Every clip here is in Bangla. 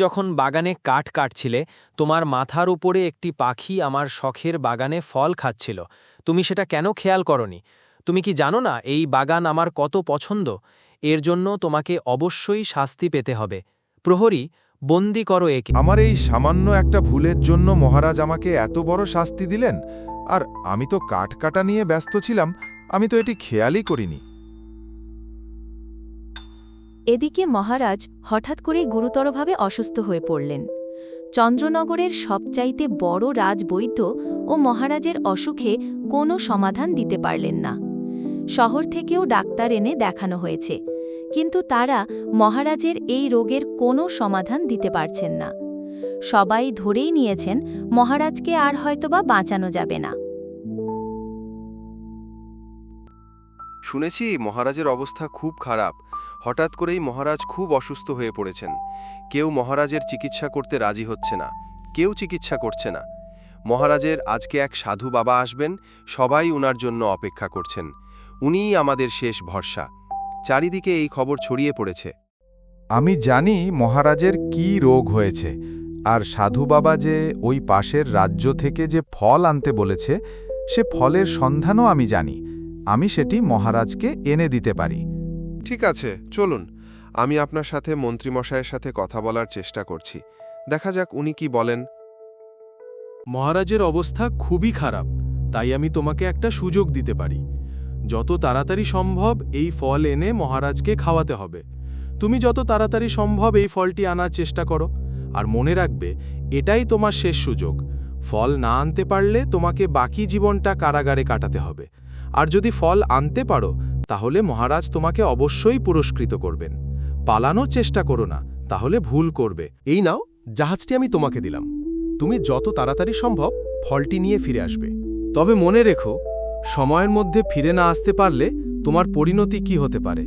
যখন বাগানে কাঠ কাটছিলে তোমার মাথার উপরে একটি পাখি আমার শখের বাগানে ফল খাচ্ছিল। তুমি সেটা কেন খেয়াল করনি? তুমি কি জানো না এই বাগান আমার কত পছন্দ? এর জন্য তোমাকে অবশ্যই শাস্তি পেতে হবে। প্রহরী, বন্দি করো একে। আমার এই সামান্য একটা ভুলের জন্য মহারাজ আমাকে এত বড় শাস্তি দিলেন? আর আমি তো কাঠ কাটা নিয়ে ব্যস্ত ছিলাম, আমি তো এটি খেয়ালই করিনি। এদিকে মহারাজ হঠাৎ করেই গুরুতরভাবে অসুস্থ হয়ে পড়লেন। চন্দ্রনগরের সবচাইতে বড় রাজবৈদ্য ও মহারাজের অসুখে কোনো সমাধান দিতে পারলেন না। শহর থেকেও ডাক্তার এনে দেখানো হয়েছে, কিন্তু তারা মহারাজের এই রোগের কোনো সমাধান দিতে পারছেন না। সবাই ধরেই নিয়েছেন মহারাজকে আর হয়তোবা বাঁচানো যাবে না। শুনেছি মহারাজের অবস্থা খুব খারাপ। হঠাৎ করেই মহারাজ খুব অসুস্থ হয়ে পড়েছেন। কেউ মহারাজের চিকিৎসা করতে রাজি হচ্ছে না, কেউ চিকিৎসা করছে না। মহারাজের আজকে এক সাধু বাবা আসবেন, সবাই উনার জন্য অপেক্ষা করছেন। উনিই আমাদের শেষ ভরসা। চারিদিকে এই খবর ছড়িয়ে পড়েছে। আমি জানি মহারাজের কি রোগ হয়েছে, আর সাধু বাবা যে ওই পাশের রাজ্য থেকে যে ফল আনতে বলেছে, সে ফলের সন্ধানও আমি জানি। আমি সেটি মহারাজকে এনে দিতে পারি। ঠিক আছে, চলুন। আমি আপনার সাথে মন্ত্রীমশাইয়ের সাথে কথা বলার চেষ্টা করছি। দেখা যাক উনি কি বলেন। মহারাজের অবস্থা খুবই খারাপ, তাই আমি তোমাকে একটা সুযোগ দিতে পারি। যত তাড়াতাড়ি সম্ভব এই ফল এনে মহারাজকে খাওয়াতে হবে। তুমি যত তাড়াতাড়ি সম্ভব এই ফলটি আনার চেষ্টা করো, আর মনে রাখবে এটাই তোমার শেষ সুযোগ। ফল না আনতে পারলে তোমাকে বাকি জীবনটা কারাগারে কাটাতে হবে। আর যদি ফল আনতে পারো তাহলে মহারাজ তোমাকে অবশ্যই পুরস্কৃত করবেন। পালানোর চেষ্টা করো না, তাহলে ভুল করবে। এই নাও, জাহাজটি আমি তোমাকে দিলাম। তুমি যত তাড়াতাড়ি সম্ভব ফলটি নিয়ে ফিরে আসবে। তবে মনে রেখো, সময়ের মধ্যে ফিরে না আসতে পারলে তোমার পরিণতি কি হতে পারে।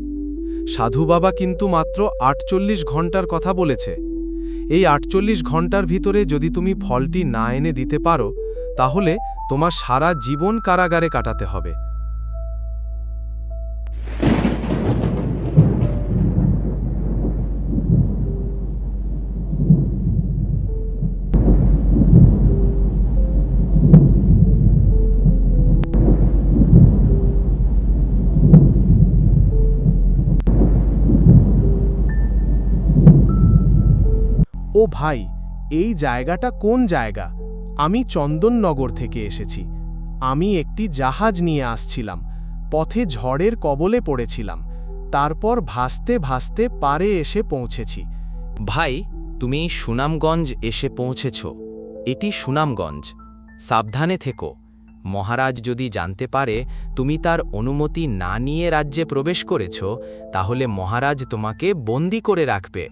সাধু বাবা কিন্তু মাত্র ৪৮ ঘন্টার কথা বলেছে। এই ৪৮ ঘন্টার ভিতরে যদি তুমি ফলটি না এনে দিতে পারো তাহলে তোমার সারা জীবন কারাগারে কাটাতে হবে। ও ভাই, এই জায়গাটা কোন জায়গা? আমি চন্দননগর থেকে এসেছি। আমি একটি জাহাজ নিয়ে আসছিলাম। পথে ঝড়ের কবলে পড়েছিলাম। তারপর ভাসতে ভাসতে পারে এসে পৌঁছেছি। ভাই, তুমি সুনামগঞ্জ এসে পৌঁছেছ। এটি সুনামগঞ্জ। সাবধানে থেকো। মহারাজ যদি জানতে পারে তুমি তার অনুমতি না নিয়ে রাজ্যে প্রবেশ করেছ, তাহলে মহারাজ তোমাকে বন্দী করে রাখবে।